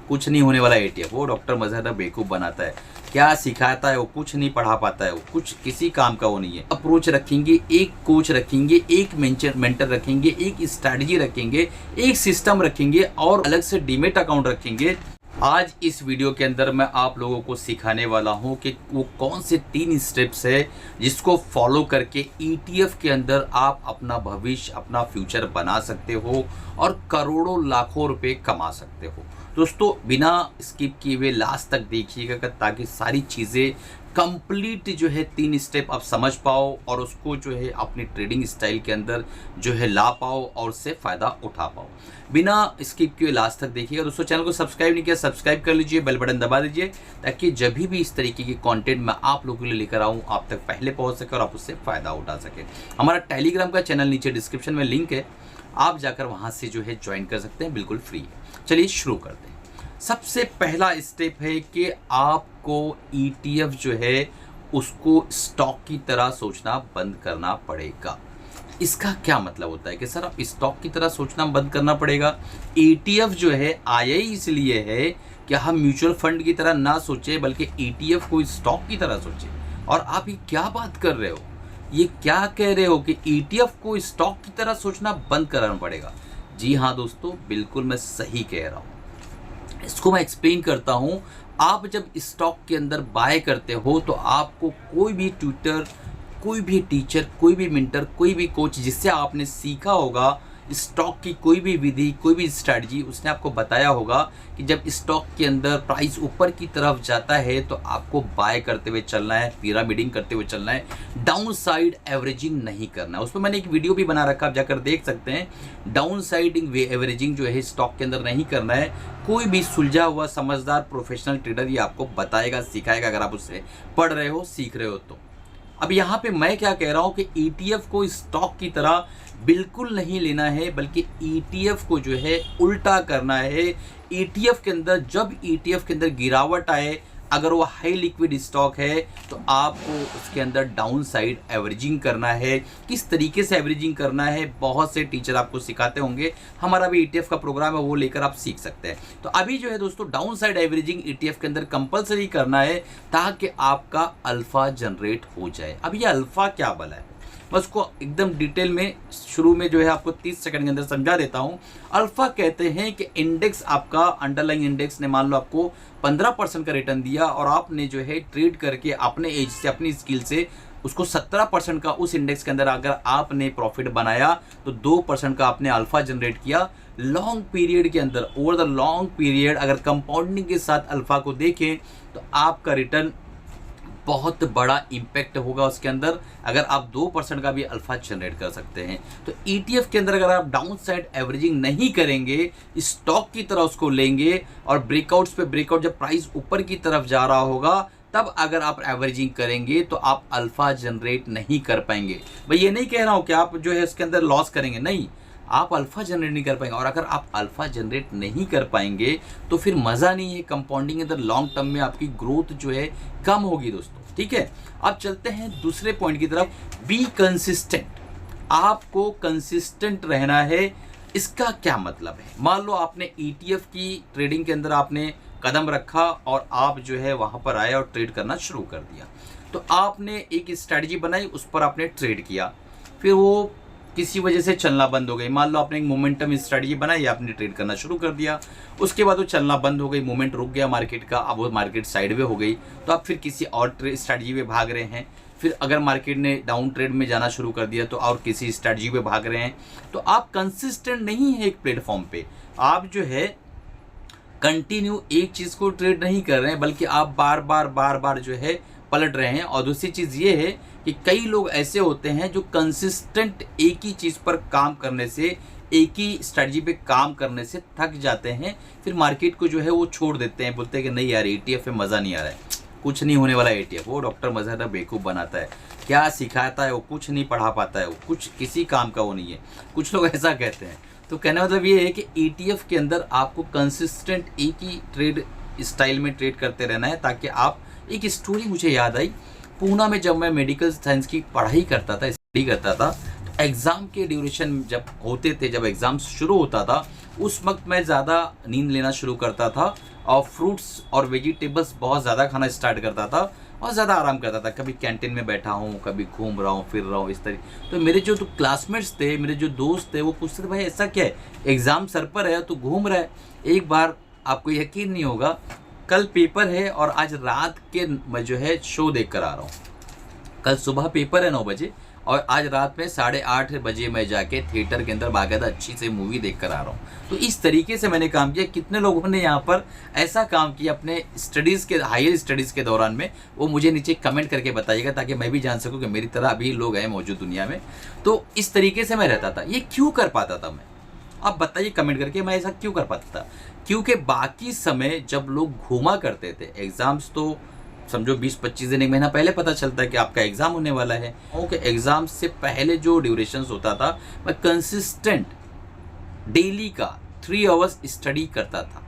कुछ नहीं होने वाला एटीएफ। वो डॉक्टर मजहर बेवकूफ़ बनाता है, क्या सिखाता है वो कुछ नहीं पढ़ा पाता है, वो कुछ किसी काम का वो नहीं है। अप्रोच रखेंगे, एक कोच रखेंगे, एक मेंटर रखेंगे, एक स्ट्रैटेजी रखेंगे, एक सिस्टम रखेंगे और अलग से डीमेट अकाउंट रखेंगे। आज इस वीडियो के अंदर मैं आप लोगों को सिखाने वाला हूं कि वो कौन से 3 स्टेप्स है जिसको फॉलो करके ईटीएफ के अंदर आप अपना भविष्य, अपना फ्यूचर बना सकते हो और करोड़ों लाखों रुपए कमा सकते हो। दोस्तों बिना स्किप किए हुए लास्ट तक देखिएगा ताकि सारी चीज़ें कंप्लीट जो है 3 स्टेप आप समझ पाओ और उसको जो है अपनी ट्रेडिंग स्टाइल के अंदर जो है ला पाओ और उससे फ़ायदा उठा पाओ। बिना स्किप किए लास्ट तक देखिएगा। दोस्तों चैनल को सब्सक्राइब नहीं किया, सब्सक्राइब कर लीजिए, बेल बटन दबा दीजिए ताकि जब भी इस तरीके की कंटेंट मैं आप लोगों के लिए लेकर आऊँ आप तक पहले पहुँच सके और आप उससे फ़ायदा उठा सके। हमारा टेलीग्राम का चैनल नीचे डिस्क्रिप्शन में लिंक है, आप जाकर वहाँ से जो है ज्वाइन कर सकते हैं, बिल्कुल फ्री है। चलिए शुरू करते हैं। सबसे पहला स्टेप है कि आपको ईटीएफ जो है उसको स्टॉक की तरह सोचना बंद करना पड़ेगा। इसका क्या मतलब होता है कि सर आप स्टॉक की तरह सोचना बंद करना पड़ेगा। ईटीएफ जो है आया ही इसलिए है कि हम म्यूचुअल फंड की तरह ना सोचें बल्कि ईटीएफ को स्टॉक की तरह सोचें। और आप ये क्या बात कर रहे हो, ये क्या कह रहे हो कि ईटीएफ को स्टॉक की तरह सोचना बंद करना पड़ेगा। जी हाँ दोस्तों, बिल्कुल मैं सही कह रहा हूँ। इसको मैं एक्सप्लेन करता हूँ। आप जब स्टॉक के अंदर बाय करते हो तो आपको कोई भी ट्यूटर, कोई भी टीचर, कोई भी मेंटर, कोई भी कोच जिससे आपने सीखा होगा स्टॉक की कोई भी विधि, कोई भी स्ट्रैटेजी, उसने आपको बताया होगा कि जब स्टॉक के अंदर प्राइस ऊपर की तरफ जाता है तो आपको बाय करते हुए चलना है, पिरामिडिंग करते हुए चलना है, डाउन साइड एवरेजिंग नहीं करना है। उसमें मैंने एक वीडियो भी बना रखा, आप जाकर देख सकते हैं। डाउन साइडिंग एवरेजिंग जो है स्टॉक के अंदर नहीं करना है। कोई भी सुलझा हुआ समझदार प्रोफेशनल ट्रेडर ये आपको बताएगा, सिखाएगा, अगर आप उससे पढ़ रहे हो, सीख रहे हो तो। अब यहाँ पे मैं क्या कह रहा हूँ कि ईटीएफ को स्टॉक की तरह बिल्कुल नहीं लेना है बल्कि ईटीएफ को जो है उल्टा करना है। ईटीएफ के अंदर जब ईटीएफ के अंदर गिरावट आए, अगर वो हाई लिक्विड स्टॉक है तो आपको उसके अंदर डाउन साइड एवरेजिंग करना है। किस तरीके से एवरेजिंग करना है बहुत से टीचर आपको सिखाते होंगे, हमारा भी ईटीएफ का प्रोग्राम है, वो लेकर आप सीख सकते हैं। तो अभी जो है दोस्तों डाउन साइड एवरेजिंग ईटीएफ के अंदर कंपलसरी करना है ताकि आपका अल्फा जनरेट हो जाए। अब ये अल्फा क्या भला है, मैं उसको एकदम डिटेल में शुरू में जो है आपको 30 सेकंड के अंदर समझा देता हूं। अल्फा कहते हैं कि इंडेक्स, आपका अंडरलाइंग इंडेक्स ने मान लो आपको 15% का रिटर्न दिया और आपने जो है ट्रेड करके अपने एज से, अपनी स्किल से उसको 17% का उस इंडेक्स के अंदर अगर आपने प्रॉफिट बनाया तो 2% का आपने अल्फा जनरेट किया। लॉन्ग पीरियड के अंदर, ओवर द लॉन्ग पीरियड अगर कंपाउंडिंग के साथ अल्फा को देखें तो आपका रिटर्न बहुत बड़ा इम्पैक्ट होगा उसके अंदर, अगर आप 2% का भी अल्फा जनरेट कर सकते हैं। तो ईटीएफ के अंदर अगर आप डाउन साइड एवरेजिंग नहीं करेंगे, स्टॉक की तरह उसको लेंगे और ब्रेकआउट्स पे ब्रेकआउट, जब प्राइस ऊपर की तरफ जा रहा होगा तब अगर आप एवरेजिंग करेंगे तो आप अल्फा जनरेट नहीं कर पाएंगे। भाई ये नहीं कह रहा हूँ कि आप जो है इसके अंदर लॉस करेंगे, नहीं, आप अल्फा जनरेट नहीं कर पाएंगे। और अगर आप अल्फा जनरेट नहीं कर पाएंगे तो फिर मज़ा नहीं है कंपाउंडिंग के अंदर, लॉन्ग टर्म में आपकी ग्रोथ जो है कम होगी दोस्तों। ठीक है, अब चलते हैं दूसरे पॉइंट की तरफ। बी कंसिस्टेंट, आपको कंसिस्टेंट रहना है। इसका क्या मतलब है, मान लो आपने ईटीएफ की ट्रेडिंग के अंदर आपने कदम रखा और आप जो है वहाँ पर आए और ट्रेड करना शुरू कर दिया। तो आपने एक स्ट्रैटेजी बनाई, उस पर आपने ट्रेड किया, फिर वो किसी वजह से चलना बंद हो गई। मान लो आपने एक मोमेंटम स्ट्रैटेजी बनाई, आपने ट्रेड करना शुरू कर दिया, उसके बाद वो चलना बंद हो गई, मोमेंट रुक गया मार्केट का, अब वो मार्केट साइडवे हो गई, तो आप फिर किसी और स्ट्रैटेजी पे भाग रहे हैं। फिर अगर मार्केट ने डाउन ट्रेड में जाना शुरू कर दिया तो और किसी स्ट्रैटेजी पे भाग रहे हैं। तो आप कंसिस्टेंट नहीं है एक प्लेटफॉर्म पे, आप जो है कंटिन्यू एक चीज़ को ट्रेड नहीं कर रहे हैं बल्कि आप बार बार जो है पलट रहे हैं। और दूसरी चीज़ ये है कि कई लोग ऐसे होते हैं जो कंसिस्टेंट एक ही चीज़ पर काम करने से, एक ही स्ट्रेटजी पे काम करने से थक जाते हैं, फिर मार्केट को जो है वो छोड़ देते हैं, बोलते हैं कि नहीं यार ईटीएफ में मज़ा नहीं आ रहा है, कुछ नहीं होने वाला एटीएफ। वो डॉक्टर मजहर बेवकूफ़ बनाता है, क्या सिखाता है वो कुछ नहीं पढ़ा पाता है, वो कुछ किसी काम का वो नहीं है। कुछ लोग ऐसा कहते हैं। तो कहने मतलब ये है कि ईटीएफ के अंदर आपको कंसिस्टेंट एक ही ट्रेड स्टाइल में ट्रेड करते रहना है ताकि आप, एक स्टोरी मुझे याद आई, पूना में जब मैं मेडिकल साइंस की पढ़ाई करता था, स्टडी करता था, तो एग्ज़ाम के ड्यूरेशन जब होते थे, जब एग्ज़ाम शुरू होता था, उस वक्त मैं ज़्यादा नींद लेना शुरू करता था और फ्रूट्स और वेजिटेबल्स बहुत ज़्यादा खाना स्टार्ट करता था और ज़्यादा आराम करता था। कभी कैंटीन में बैठा हूँ, कभी घूम रहा हूँ, फिर रहा हूँ, इस तरीके। तो मेरे जो क्लासमेट्स थे, मेरे जो दोस्त थे, वो पूछते थे भाई ऐसा क्या है, एग्ज़ाम सर पर है तो घूम रहा है। एक बार आपको यकीन नहीं होगा, कल पेपर है और आज रात के मैं जो है शो देख कर आ रहा हूँ। कल सुबह पेपर है 9 बजे और आज रात में 8:30 बजे मैं जाके थिएटर के अंदर बाकायदा अच्छी से मूवी देख कर आ रहा हूँ। तो इस तरीके से मैंने काम किया। कितने लोगों ने यहाँ पर ऐसा काम किया अपने स्टडीज़ के, हायर स्टडीज़ के दौरान में, वो मुझे नीचे कमेंट करके बताइएगा ताकि मैं भी जान सकूँ कि मेरी तरह अभी लोग हैं मौजूद दुनिया में। तो इस तरीके से मैं रहता था। ये क्यों कर पाता था मैं? आप बताइए कमेंट करके, मैं ऐसा क्यों कर पाता था? क्योंकि बाकी समय जब लोग घूमा करते थे, एग्ज़ाम्स तो समझो 20-25 दिन, 1 महीना पहले पता चलता है कि आपका एग्ज़ाम होने वाला है। ओके, एग्ज़ाम से पहले जो ड्यूरेशंस होता था, मैं कंसिस्टेंट डेली का 3 आवर्स स्टडी करता था।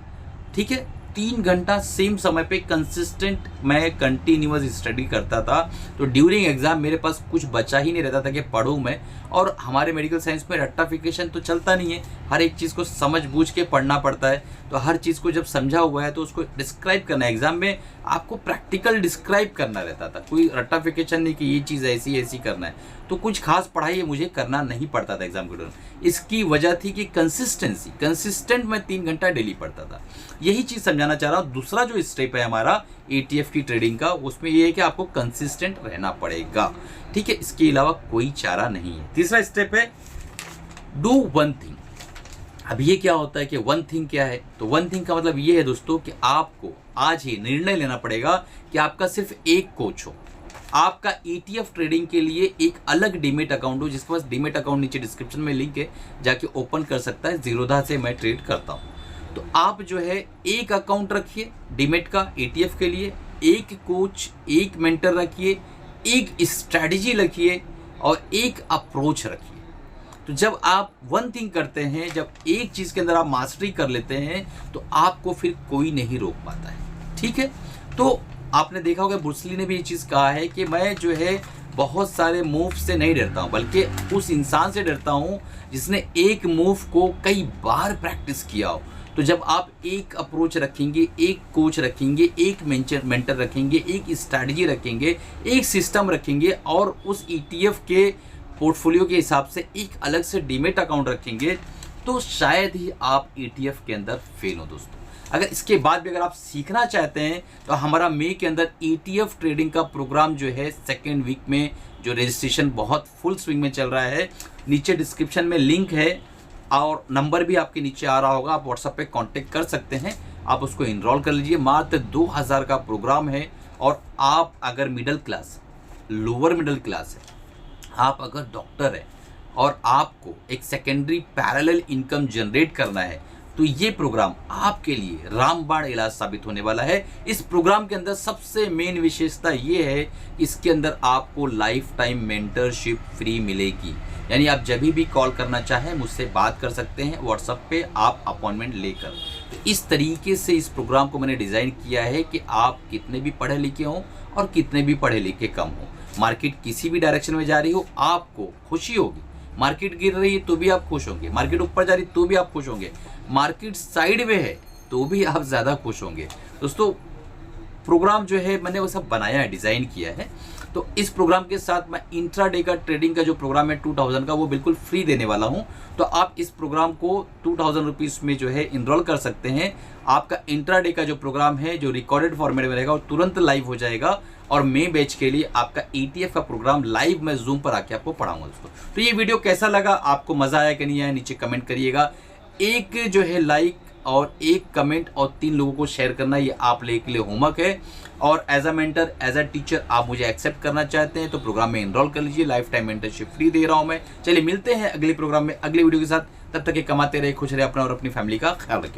ठीक है, 3 घंटा सेम समय पे कंसिस्टेंट मैं कंटिन्यूअस स्टडी करता था। तो ड्यूरिंग एग्ज़ाम मेरे पास कुछ बचा ही नहीं रहता था कि पढ़ूँ मैं। और हमारे मेडिकल साइंस में रट्टाफिकेशन तो चलता नहीं है, हर एक चीज़ को समझ बूझ के पढ़ना पड़ता है। तो हर चीज़ को जब समझा हुआ है तो उसको डिस्क्राइब करना है। एग्ज़ाम में आपको प्रैक्टिकल डिस्क्राइब करना रहता था, कोई रट्टाफिकेशन नहीं कि ये चीज़ ऐसी ऐसी करना है। तो कुछ खास पढ़ाई मुझे करना नहीं पड़ता था एग्ज़ाम के दौरान। इसकी वजह थी कि कंसिस्टेंट मैं 3 घंटा डेली पढ़ता था। यही चीज़ समझाना चाह रहा हूँ। दूसरा जो स्टेप है हमारा ETF की ट्रेडिंग का, उसमें ये है कि आपको कंसिस्टेंट रहना पड़ेगा। ठीक है, इसके अलावा कोई चारा नहीं है। तीसरा स्टेप है डू वन थिंग। अब ये क्या होता है कि वन थिंग क्या है? तो वन थिंग का मतलब ये है दोस्तों कि आपको आज ही निर्णय लेना पड़ेगा कि आपका सिर्फ एक कोच हो। आपका ETF ट्रेडिंग के लिए एक अलग डीमेट अकाउंट हो। जिसके पास डीमेट अकाउंट नीचे डिस्क्रिप्शन में लिंक है, जाके ओपन कर सकता है। जीरोधा से मैं ट्रेड करता हूँ। तो आप जो है एक अकाउंट रखिए डीमेट का ETF के लिए, एक कोच, एक मेंटर रखिए, एक स्ट्रैटेजी रखिए और एक अप्रोच रखिए। तो जब आप वन थिंग करते हैं, जब एक चीज़ के अंदर आप मास्टरी कर लेते हैं, तो आपको फिर कोई नहीं रोक पाता है। ठीक है, तो आपने देखा होगा ब्रूस ली ने भी ये चीज़ कहा है कि मैं जो है बहुत सारे मूव से नहीं डरता हूँ, बल्कि उस इंसान से डरता हूँ जिसने एक मूव को कई बार प्रैक्टिस किया हो। तो जब आप एक अप्रोच रखेंगे, एक कोच रखेंगे, एक मेंटर रखेंगे, एक स्ट्रैटेजी रखेंगे, एक सिस्टम रखेंगे और उस ETF के पोर्टफोलियो के हिसाब से एक अलग से डीमेट अकाउंट रखेंगे, तो शायद ही आप ETF के अंदर फेल हो दोस्तों। अगर इसके बाद भी अगर आप सीखना चाहते हैं तो हमारा मई के अंदर ETF ट्रेडिंग का प्रोग्राम जो है 2nd वीक में जो रजिस्ट्रेशन बहुत फुल स्विंग में चल रहा है, नीचे डिस्क्रिप्शन में लिंक है और नंबर भी आपके नीचे आ रहा होगा। आप व्हाट्सएप पे कांटेक्ट कर सकते हैं, आप उसको इनरोल कर लीजिए। मात्र 2000 का प्रोग्राम है। और आप अगर middle class, lower middle class है, आप अगर डॉक्टर है और आपको एक सेकेंडरी पैरेलल इनकम जनरेट करना है, तो ये प्रोग्राम आपके लिए रामबाण इलाज साबित होने वाला है। इस प्रोग्राम के अंदर सबसे मेन विशेषता ये है, इसके अंदर आपको लाइफ टाइम मेंटरशिप फ्री मिलेगी। यानी आप जब भी कॉल करना चाहें मुझसे बात कर सकते हैं व्हाट्सएप पे, आप अपॉइंटमेंट लेकर। तो इस तरीके से इस प्रोग्राम को मैंने डिज़ाइन किया है कि आप कितने भी पढ़े लिखे हों और कितने भी पढ़े लिखे कम हों, मार्केट किसी भी डायरेक्शन में जा रही हो, आपको खुशी होगी। मार्केट गिर रही है तो भी आप खुश होंगे, मार्केट ऊपर जा रही तो भी आप खुश होंगे, मार्केट साइड में है तो भी आप ज़्यादा खुश होंगे। दोस्तों प्रोग्राम जो है मैंने वो सब बनाया है, डिज़ाइन किया है। तो इस प्रोग्राम के साथ मैं इंट्राडे का ट्रेडिंग का जो प्रोग्राम है 2000 का, वो बिल्कुल फ्री देने वाला हूं। तो आप इस प्रोग्राम को 2000 रुपीज़ में जो है इनरोल कर सकते हैं। आपका इंट्राडे का जो प्रोग्राम है जो रिकॉर्डेड फॉर्मेट में रहेगा वो तुरंत लाइव हो जाएगा। और मई बैच के लिए आपका ETF का प्रोग्राम लाइव मैं जूम पर आके आपको पढ़ाऊंगा दोस्तों। तो ये वीडियो कैसा लगा, आपको मज़ा आया कि नहीं आया, नीचे कमेंट करिएगा। एक जो है लाइक और एक कमेंट और 3 लोगों को शेयर करना, ये आप लोगों के लिए होमवर्क है। और as a mentor, as a teacher आप मुझे एक्सेप्ट करना चाहते हैं तो प्रोग्राम में इनरोल कर लीजिए। लाइफ टाइम मेंटरशिप फ्री दे रहा हूं मैं। चलिए मिलते हैं अगले प्रोग्राम में अगले वीडियो के साथ। तब तक ये कमाते रहे, खुश रहे, अपना और अपनी फैमिली का ख्याल रखिए।